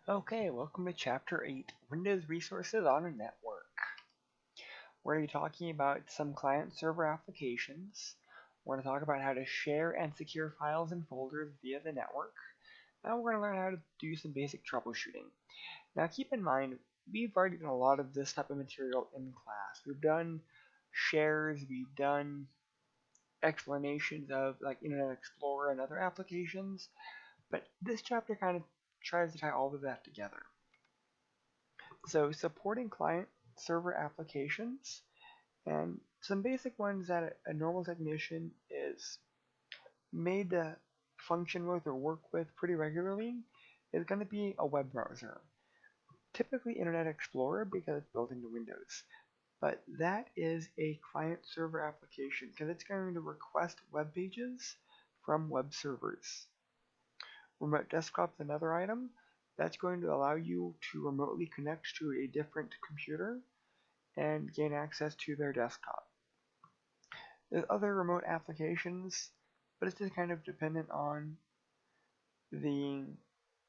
Okay, welcome to Chapter 8, Windows Resources on a Network. We're going to be talking about some client-server applications. We're going to talk about how to share and secure files and folders via the network. And we're going to learn how to do some basic troubleshooting. Now keep in mind, we've already done a lot of this type of material in class. We've done shares, we've done explanations of like Internet Explorer and other applications, but this chapter kind of tries to tie all of that together. So supporting client server applications and some basic ones that a normal technician is made to function with or work with pretty regularly is going to be a web browser. Typically Internet Explorer because it's built into Windows. But that is a client server application because it's going to request web pages from web servers. Remote desktop is another item that's going to allow you to remotely connect to a different computer and gain access to their desktop. There's other remote applications, but it's just kind of dependent on the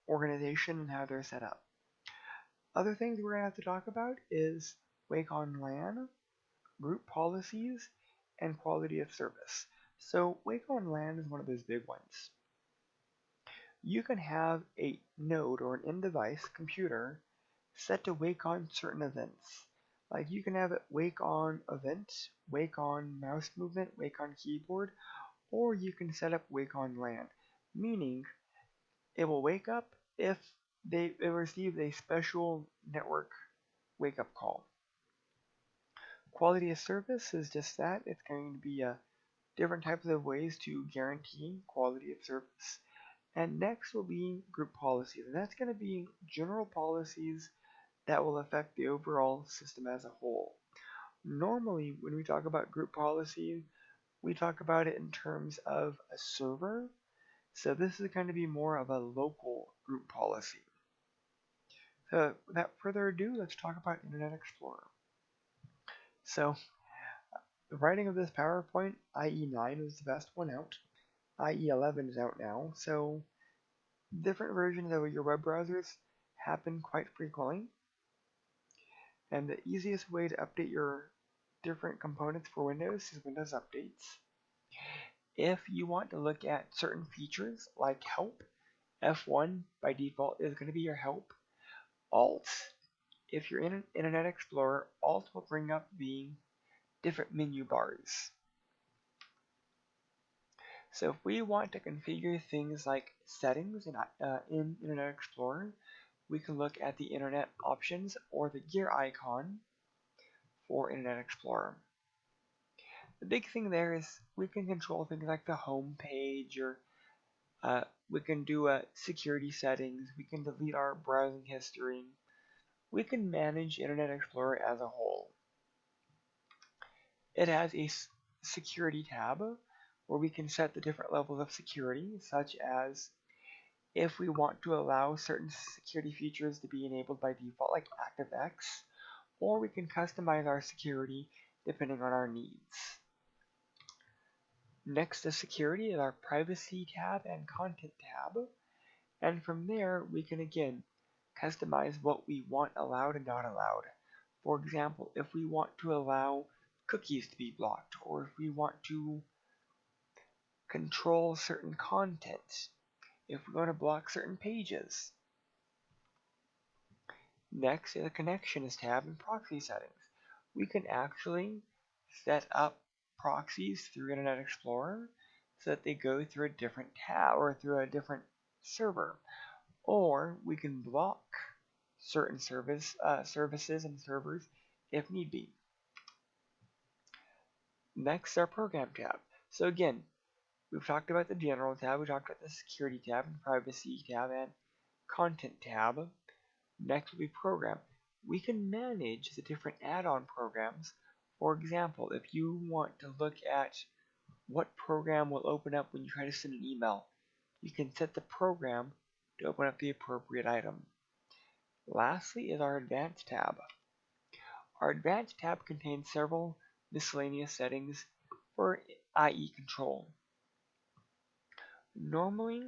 organization and how they're set up. Other things we're going to have to talk about is Wake on LAN, group policies, and quality of service. So Wake on LAN is one of those big ones. You can have a node or an in-device computer set to wake on certain events. Like you can have it wake on event, wake on mouse movement, wake on keyboard, or you can set up wake on LAN, meaning it will wake up if it receives a special network wake up call. Quality of service is just that. It's going to be different types of ways to guarantee quality of service. And next will be group policies, and that's going to be general policies that will affect the overall system as a whole. Normally, when we talk about group policy, we talk about it in terms of a server. So this is going to be more of a local group policy. So without further ado, let's talk about Internet Explorer. So the writing of this PowerPoint, IE9 was the best one out. IE11 is out now, so different versions of your web browsers happen quite frequently. And the easiest way to update your different components for Windows is Windows Updates. If you want to look at certain features like help, F1 by default is going to be your help. Alt, if you're in Internet Explorer, Alt will bring up the different menu bars. So if we want to configure things like settings in Internet Explorer, we can look at the Internet options or the gear icon for Internet Explorer. The big thing there is we can control things like the home page, or we can do security settings, we can delete our browsing history, we can manage Internet Explorer as a whole. It has a security tab where we can set the different levels of security, such as if we want to allow certain security features to be enabled by default, like ActiveX, or we can customize our security depending on our needs. Next to security is our privacy tab and content tab, and from there we can again customize what we want allowed and not allowed. For example, if we want to allow cookies to be blocked, or if we want to control certain content, if we want to block certain pages. Next is the connections tab and proxy settings. We can actually set up proxies through Internet Explorer so that they go through a different tab or through a different server. Or we can block certain services and servers if need be. Next, our program tab. So again, we've talked about the general tab, we talked about the security tab and privacy tab and content tab. Next will be program. We can manage the different add-on programs. For example, if you want to look at what program will open up when you try to send an email, you can set the program to open up the appropriate item. Lastly is our Advanced tab. Our Advanced tab contains several miscellaneous settings for IE control. Normally,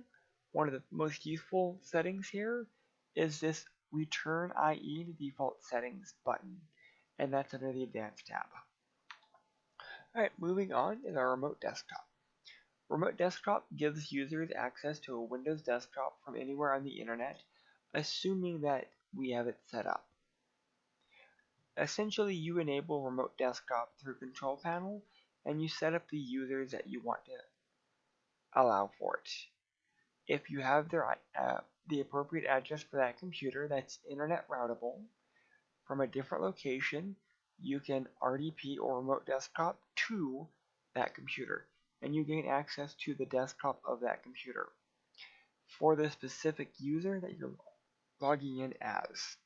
one of the most useful settings here is this Return IE to Default Settings button, and that's under the Advanced tab. Alright, moving on is our Remote Desktop. Remote Desktop gives users access to a Windows desktop from anywhere on the internet, assuming that we have it set up. Essentially, you enable Remote Desktop through Control Panel, and you set up the users that you want to allow for it. If you have the appropriate address for that computer that's internet routable from a different location, you can RDP or Remote Desktop to that computer, and you gain access to the desktop of that computer for the specific user that you're logging in as.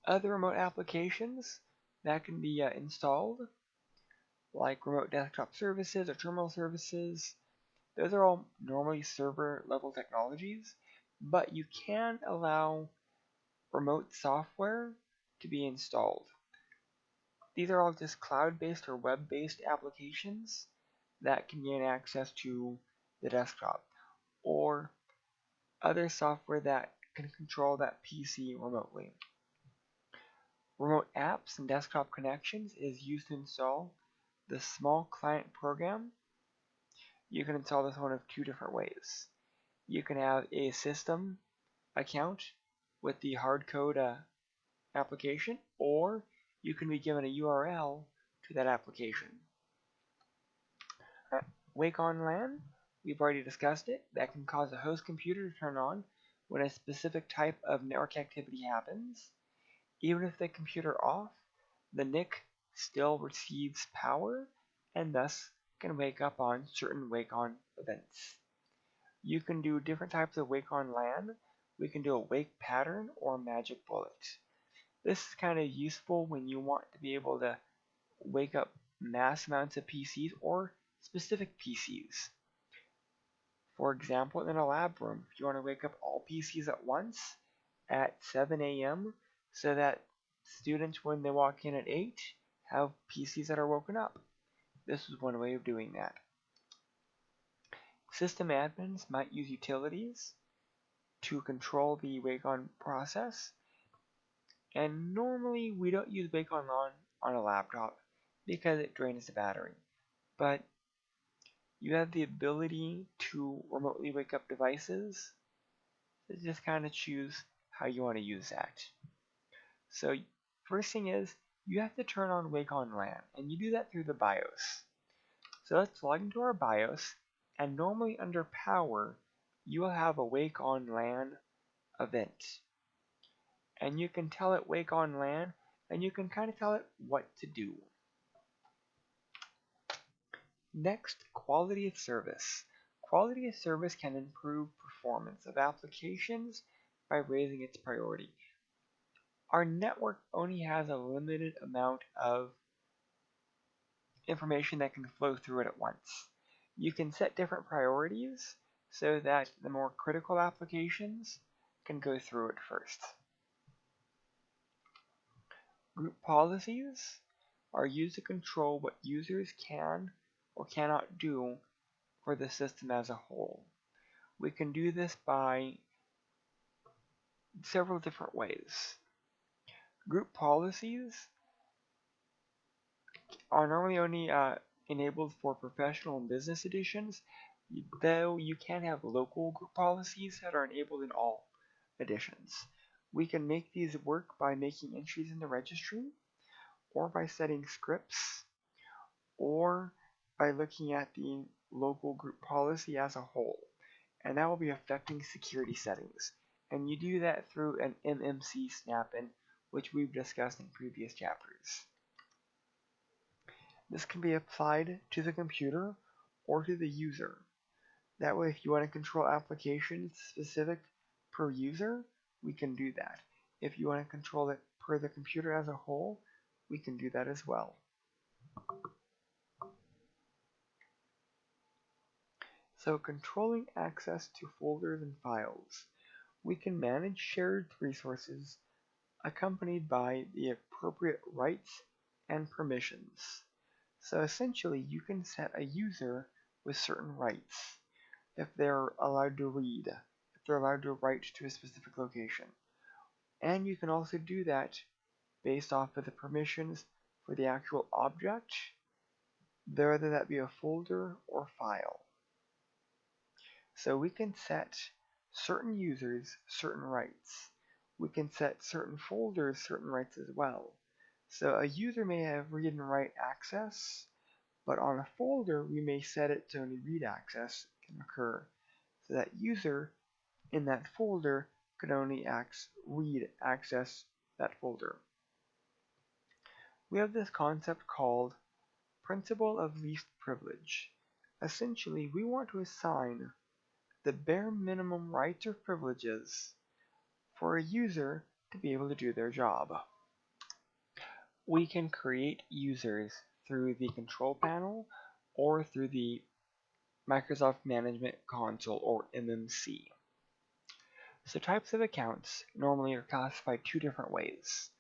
Other remote applications that can be installed, like Remote Desktop Services or Terminal Services, those are all normally server level technologies, but you can allow remote software to be installed. These are all just cloud-based or web-based applications that can gain access to the desktop, or other software that can control that PC remotely. Remote apps and desktop connections is used to install the small client program. You can install this one of two different ways. You can have a system account with the hardcode application, or you can be given a URL to that application. Wake on LAN, we've already discussed it. That can cause a host computer to turn on when a specific type of network activity happens. Even if the computer off, the NIC still receives power and thus can wake up on certain wake on events. You can do different types of wake on LAN. We can do a wake pattern or magic bullet. This is kind of useful when you want to be able to wake up mass amounts of PCs or specific PCs. For example, in a lab room, if you want to wake up all PCs at once at 7 a.m. so that students, when they walk in at 8, have PCs that are woken up. This is one way of doing that. System admins might use utilities to control the wake on process, and normally we don't use wake on a laptop because it drains the battery, but you have the ability to remotely wake up devices. So just kind of choose how you want to use that. So first thing is, you have to turn on wake on LAN, and you do that through the BIOS. So let's log into our BIOS, and normally under power, you will have a wake on LAN event. And you can tell it wake on LAN, and you can kind of tell it what to do. Next, quality of service. Quality of service can improve performance of applications by raising its priority. Our network only has a limited amount of information that can flow through it at once. You can set different priorities so that the more critical applications can go through it first. Group policies are used to control what users can or cannot do for the system as a whole. We can do this by several different ways. Group policies are normally only enabled for professional and business editions, though you can have local group policies that are enabled in all editions. We can make these work by making entries in the registry, or by setting scripts, or by looking at the local group policy as a whole, and that will be affecting security settings. And you do that through an MMC snap-in, which we've discussed in previous chapters. This can be applied to the computer or to the user. That way, if you want to control applications specific per user, we can do that. If you want to control it per the computer as a whole, we can do that as well. So controlling access to folders and files. We can manage shared resources accompanied by the appropriate rights and permissions. So essentially, you can set a user with certain rights. If they're allowed to read, if they're allowed to write to a specific location. And you can also do that based off of the permissions for the actual object, whether that be a folder or file. So we can set certain users certain rights. We can set certain folders certain rights as well. So a user may have read and write access, but on a folder we may set it to only read access can occur. So that user in that folder could only read access that folder. We have this concept called principle of least privilege. Essentially, we want to assign the bare minimum rights or privileges for a user to be able to do their job. We can create users through the control panel or through the Microsoft Management Console or MMC. So types of accounts normally are classified two different ways.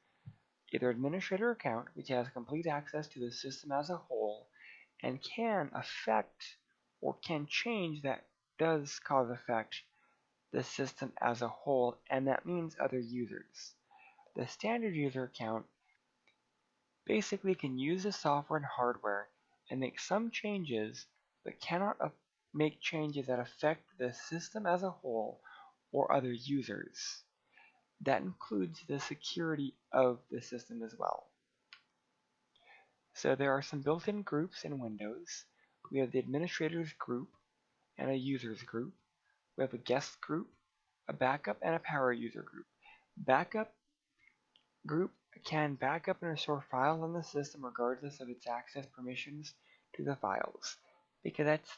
Either administrator account, which has complete access to the system as a whole and can affect or can change, that does cause effect, the system as a whole, and that means other users. The standard user account basically can use the software and hardware and make some changes, but cannot make changes that affect the system as a whole or other users. That includes the security of the system as well. So there are some built-in groups in Windows. We have the administrators group and a users group. We have a guest group, a backup, and a power user group. Backup group can back up and restore files on the system regardless of its access permissions to the files, because that's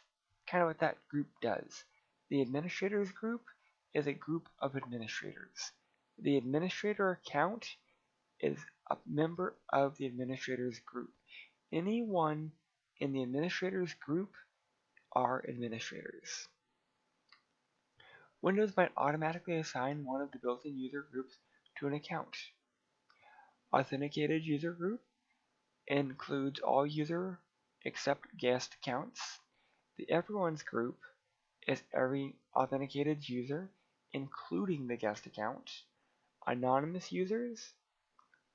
kind of what that group does. The administrators group is a group of administrators. The administrator account is a member of the administrators group. Anyone in the administrators group are administrators. Windows might automatically assign one of the built-in user groups to an account. Authenticated user group includes all user except guest accounts. The everyone's group is every authenticated user, including the guest account. Anonymous users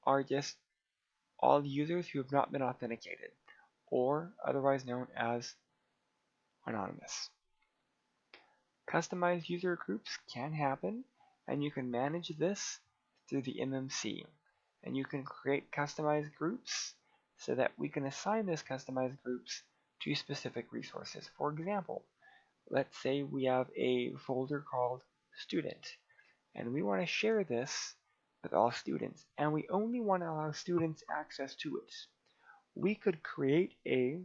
are just all users who have not been authenticated, or otherwise known as anonymous. Customized user groups can happen, and you can manage this through the MMC. And you can create customized groups so that we can assign those customized groups to specific resources. For example, let's say we have a folder called student, and we want to share this with all students, and we only want to allow students access to it. We could create a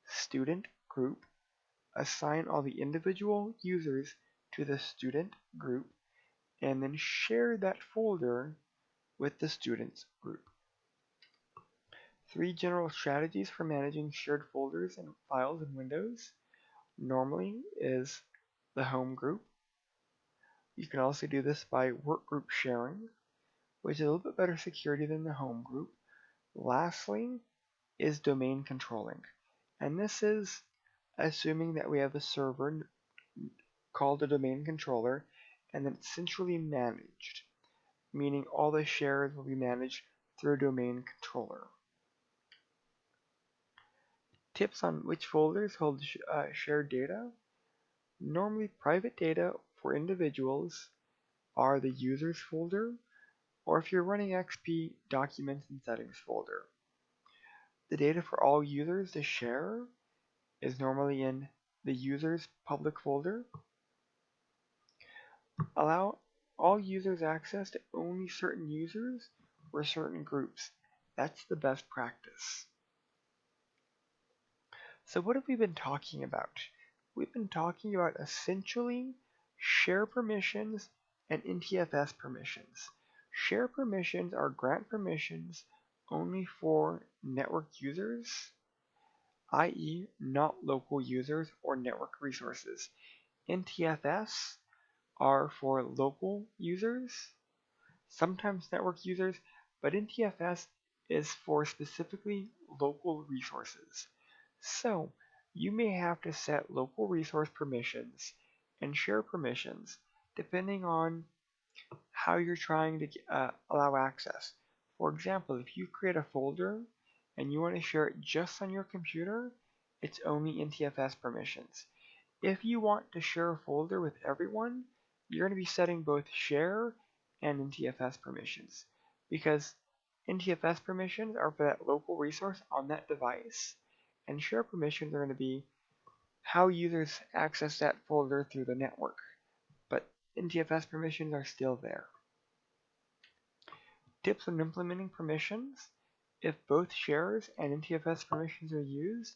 student group, assign all the individual users to the student group, and then share that folder with the students group. 3 general strategies for managing shared folders and files in Windows normally is the home group. You can also do this by workgroup sharing, which is a little bit better security than the home group. Lastly is domain controlling, and this is assuming that we have a server called a domain controller and then it's centrally managed, meaning all the shares will be managed through a domain controller. Tips on which folders hold shared data. Normally private data for individuals are the users folder, or if you're running XP, documents and settings folder. The data for all users to share is normally in the users public folder. Allow all users access to only certain users or certain groups. That's the best practice. So what have we been talking about? We've been talking about essentially share permissions and NTFS permissions. Share permissions are grant permissions only for network users, i.e. not local users or network resources. NTFS are for local users, sometimes network users, but NTFS is for specifically local resources. So you may have to set local resource permissions and share permissions depending on how you're trying to allow access. For example, if you create a folder and you want to share it just on your computer, it's only NTFS permissions. If you want to share a folder with everyone, you're going to be setting both share and NTFS permissions, because NTFS permissions are for that local resource on that device, and share permissions are going to be how users access that folder through the network, but NTFS permissions are still there. Tips on implementing permissions: if both shares and NTFS permissions are used,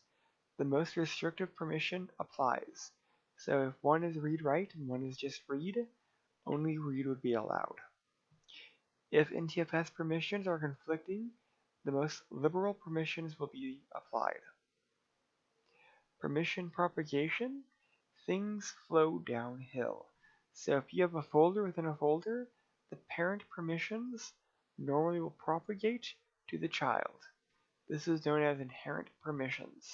the most restrictive permission applies. So if one is read-write and one is just read, only read would be allowed. If NTFS permissions are conflicting, the most liberal permissions will be applied. Permission propagation: things flow downhill. So if you have a folder within a folder, the parent permissions normally will propagate to the child. This is known as inherent permissions.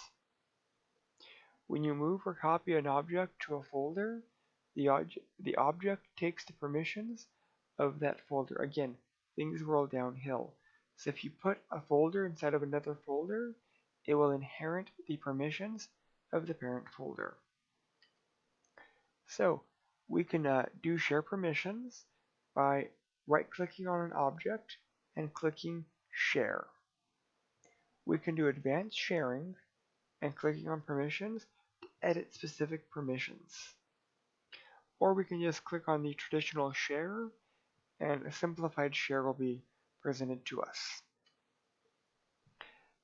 When you move or copy an object to a folder, the object takes the permissions of that folder. Again, things roll downhill. So if you put a folder inside of another folder, it will inherit the permissions of the parent folder. So we can do share permissions by right-clicking on an object and clicking Share. We can do advanced sharing and clicking on permissions to edit specific permissions. Or we can just click on the traditional share and a simplified share will be presented to us.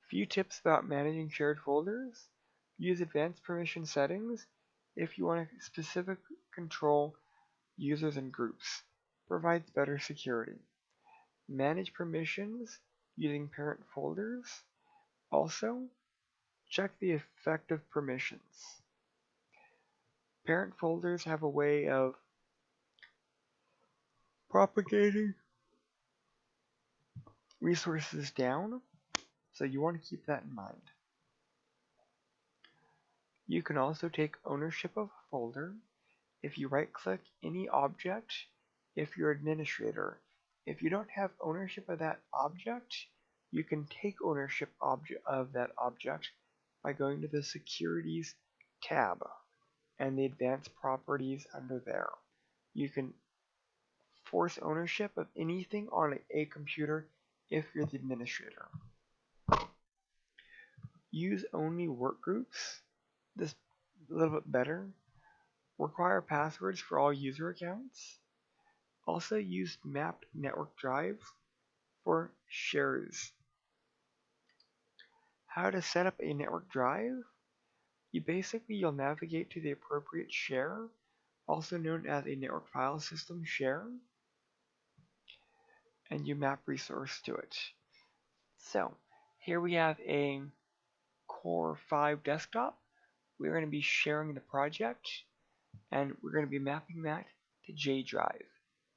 Few tips about managing shared folders: use advanced permission settings if you want to specific control users and groups. Provides better security. Manage permissions using parent folders. Also, check the effect of permissions. Parent folders have a way of propagating resources down, so you want to keep that in mind. You can also take ownership of a folder if you right-click any object if you're administrator. If you don't have ownership of that object, you can take ownership of that object by going to the Securities tab and the Advanced Properties under there. You can force ownership of anything on a computer if you're the administrator. Use only workgroups. This is a little bit better. Require passwords for all user accounts. Also use mapped network drives for shares. How to set up a network drive? You'll navigate to the appropriate share, also known as a network file system share, and you map resource to it. So here we have a Core 5 desktop. We're going to be sharing the project, and we're going to be mapping that to J drive.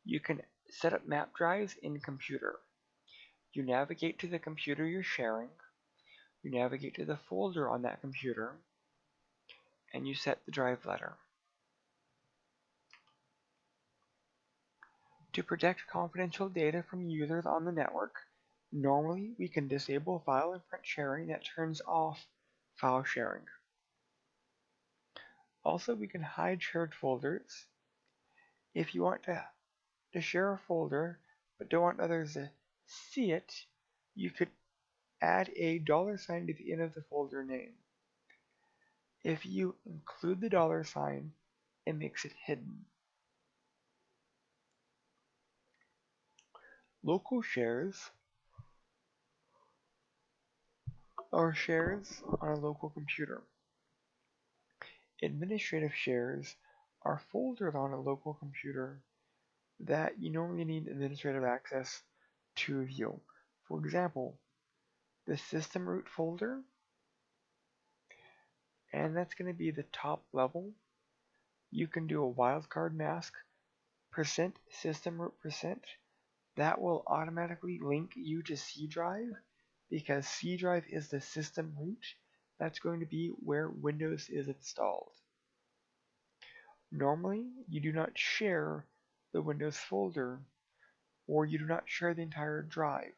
You can set up map drives in computer. You navigate to the computer you're sharing, you navigate to the folder on that computer, and you set the drive letter. To protect confidential data from users on the network, normally we can disable file and print sharing that turns off file sharing. Also, we can hide shared folders. If you want to share a folder but don't want others to see it, you could add a $sign to the end of the folder name. If you include the $sign, it makes it hidden. Local shares are shares on a local computer. Administrative shares are folders on a local computer that you normally need administrative access to view. For example, the system root folder, and that's going to be the top level. You can do a wildcard mask %system_root%. That will automatically link you to C drive, because C drive is the system root. That's going to be where Windows is installed. Normally, you do not share the Windows folder, or you do not share the entire drive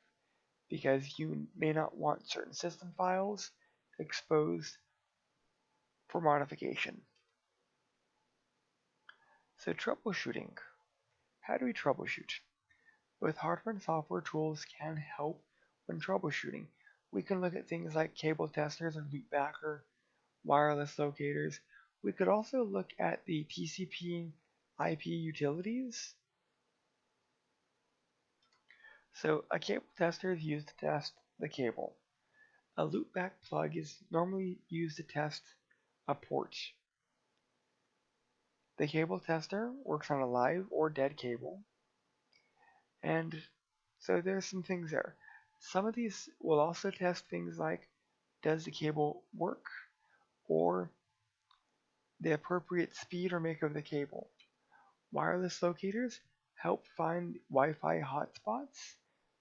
because you may not want certain system files exposed for modification. So troubleshooting. How do we troubleshoot? Both hardware and software tools can help when troubleshooting. We can look at things like cable testers and Loopback or wireless locators. We could also look at the TCP IP utilities. So a cable tester is used to test the cable. A loopback plug is normally used to test a port. The cable tester works on a live or dead cable. And so there's some things there. Some of these will also test things like, does the cable work, or the appropriate speed or make of the cable. Wireless locators help find Wi-Fi hotspots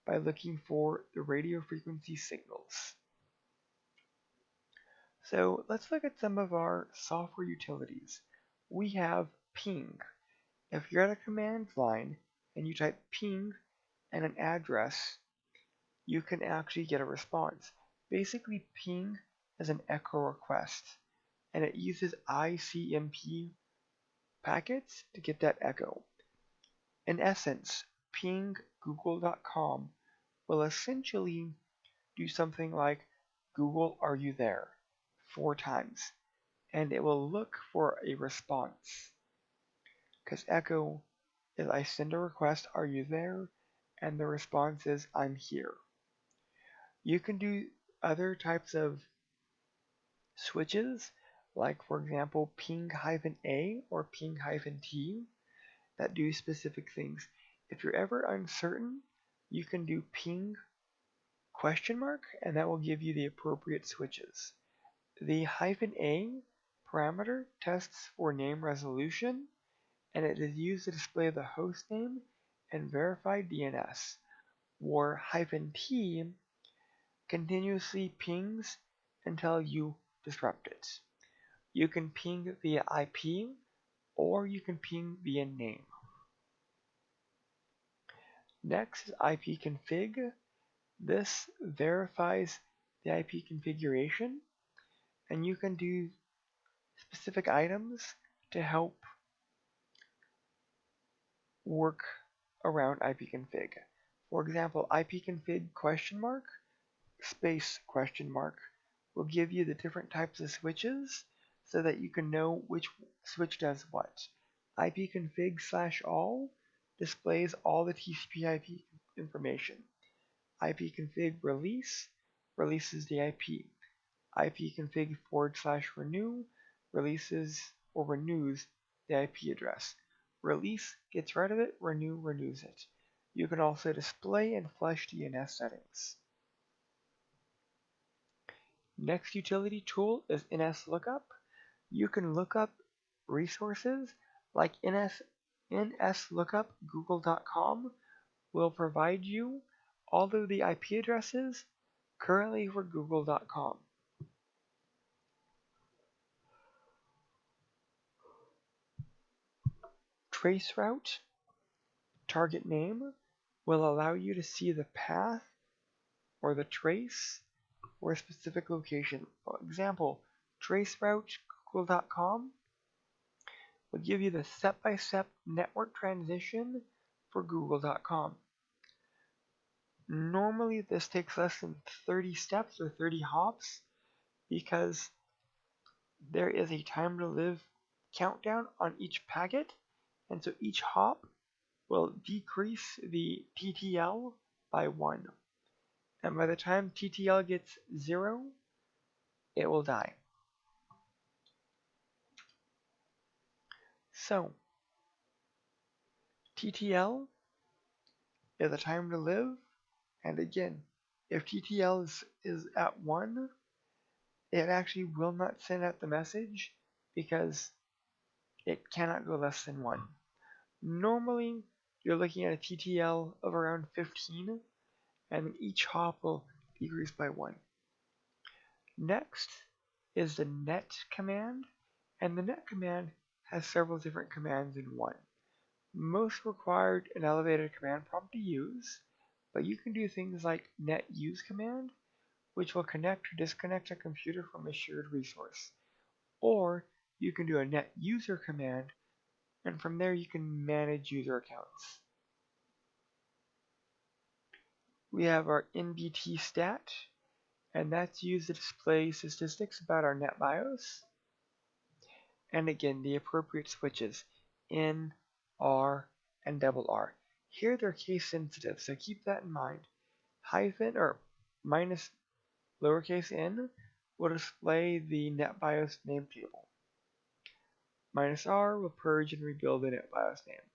by looking for the radio frequency signals. So let's look at some of our software utilities. We have ping. If you're at a command line and you type ping and an address, you can actually get a response. Basically, ping is an echo request, and it uses ICMP packets to get that echo. In essence, ping google.com will essentially do something like Google, are you there? 4 times, and it will look for a response. Because echo is I send a request, are you there? And the response is I'm here. You can do other types of switches, like for example ping-a or ping-t that do specific things. If you're ever uncertain, you can do ping ? And that will give you the appropriate switches. The -a parameter tests for name resolution, and it is used to display the host name and verify DNS, or -t continuously pings until you disrupt it. You can ping via IP, or you can ping via name. Next is ipconfig. This verifies the IP configuration, and you can do specific items to help work around ipconfig. For example, ipconfig ? Space ? will give you the different types of switches so that you can know which switch does what. ipconfig/all displays all the TCP/IP information. ipconfig release releases the IP. ipconfig/renew releases or renews the IP address. Release gets rid of it, renew renews it. You can also display and flush DNS settings. Next utility tool is NSLookup. You can look up resources like NSLookup google.com will provide you all of the IP addresses currently for google.com. Traceroute target name will allow you to see the path or the trace or a specific location. For example, traceroute google.com will give you the step-by-step network transition for google.com. Normally this takes less than 30 steps or 30 hops because there is a time to live countdown on each packet, and so each hop will decrease the TTL by 1. And by the time TTL gets 0, it will die. So, TTL is a time to live, and again, if TTL is at 1, it actually will not send out the message because it cannot go less than 1. Normally, you're looking at a TTL of around 15, and each hop will decrease by 1. Next is the net command, and the net command has several different commands in one. Most required an elevated command prompt to use, but you can do things like net use command, which will connect or disconnect a computer from a shared resource. Or you can do a net user command, and from there you can manage user accounts. We have our NBT stat, and that's used to display statistics about our NetBIOS. And again, the appropriate switches, in, R, and double R. Here they're case sensitive, so keep that in mind. Hyphen or minus lowercase n will display the NetBIOS name table. Minus R will purge and rebuild the NetBIOS name.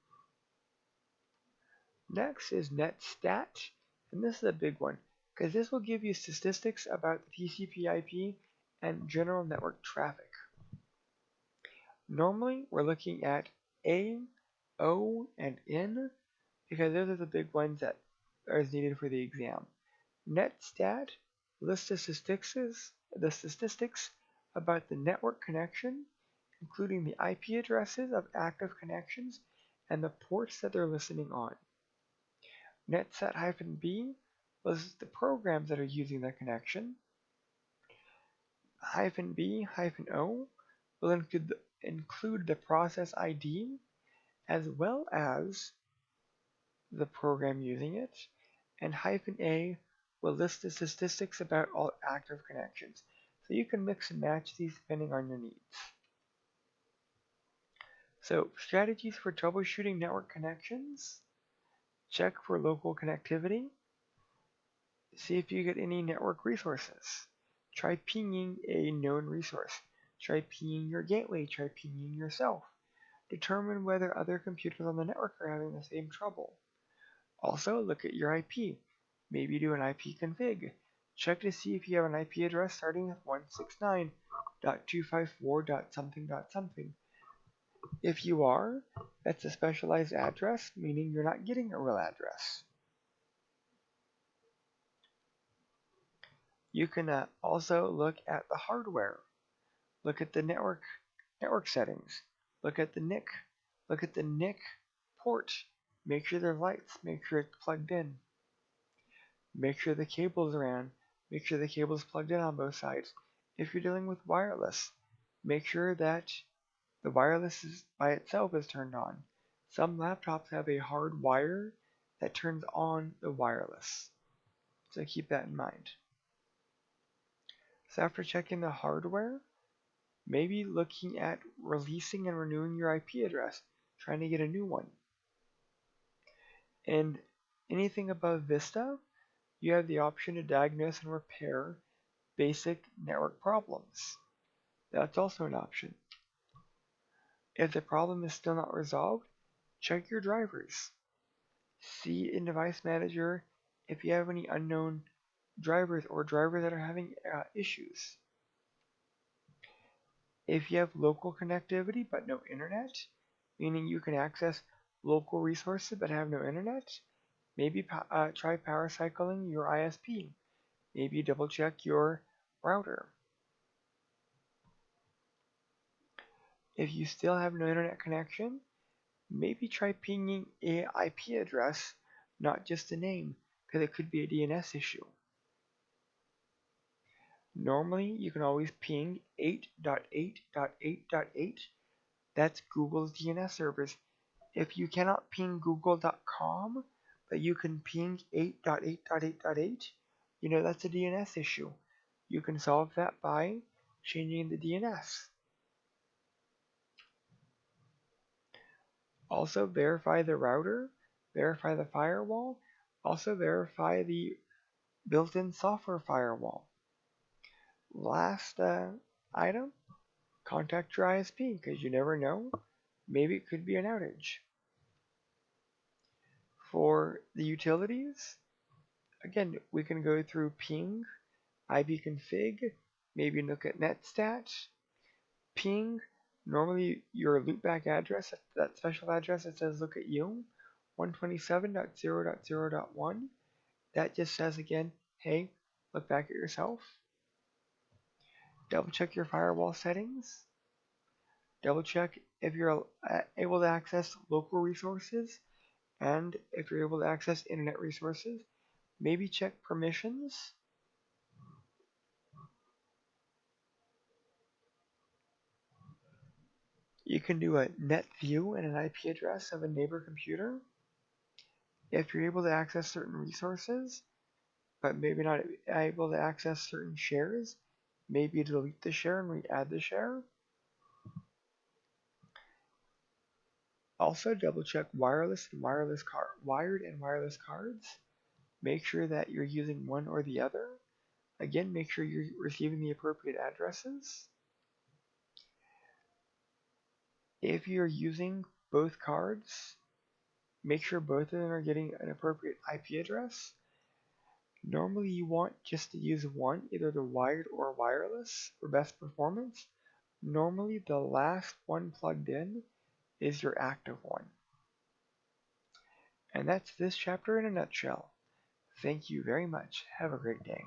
Next is netstat, and this is a big one, because this will give you statistics about the TCP/IP and general network traffic. Normally, we're looking at A, O, and N, because those are the big ones that are needed for the exam. Netstat lists the statistics about the network connection, including the IP addresses of active connections and the ports that they're listening on. Netstat-B lists the programs that are using the connection. -B-O will include the process ID as well as the program using it, and -A will list the statistics about all active connections. So you can mix and match these depending on your needs. So strategies for troubleshooting network connections. Check for local connectivity. See if you get any network resources. Try pinging a known resource. Try pinging your gateway. Try pinging yourself. Determine whether other computers on the network are having the same trouble. Also, look at your IP. Maybe do an IP config. Check to see if you have an IP address starting with 169.254.something.something. If you are, that's a specialized address, meaning you're not getting a real address. You can also look at the hardware. Look at the network settings. Look at the NIC. Look at the NIC port. Make sure there's lights. Make sure it's plugged in. Make sure the cables are in. Make sure the cable's plugged in on both sides. If you're dealing with wireless, make sure that the wireless by itself is turned on. Some laptops have a hard wire that turns on the wireless. So keep that in mind. So after checking the hardware, maybe looking at releasing and renewing your IP address, trying to get a new one. And anything above Vista, you have the option to diagnose and repair basic network problems. That's also an option. If the problem is still not resolved, check your drivers. See in Device Manager if you have any unknown drivers or drivers that are having issues. If you have local connectivity but no internet, meaning you can access local resources but have no internet, maybe try power cycling your ISP. Maybe double check your router. If you still have no internet connection, maybe try pinging an IP address, not just a name, because it could be a DNS issue. Normally, you can always ping 8.8.8.8. That's Google's DNS servers. If you cannot ping google.com, but you can ping 8.8.8.8, you know that's a DNS issue. You can solve that by changing the DNS. Also verify the router, verify the firewall, also verify the built-in software firewall. Last item, contact your ISP because you never know, maybe it could be an outage. For the utilities, again, we can go through ping, ibconfig, maybe look at netstat, ping, normally your loopback address, that special address that says look at you, 127.0.0.1, that just says again, hey, look back at yourself. Double check your firewall settings. Double check if you're able to access local resources, and if you're able to access internet resources, maybe check permissions. You can do a net view and an IP address of a neighbor computer. If you're able to access certain resources, but maybe not able to access certain shares, maybe delete the share and re-add the share. Also double check wired and wireless cards. Make sure that you're using one or the other. Again, make sure you're receiving the appropriate addresses. If you're using both cards, make sure both of them are getting an appropriate IP address. Normally you want just to use one, either the wired or wireless for best performance. Normally the last one plugged in is your active one. And that's this chapter in a nutshell. Thank you very much. Have a great day.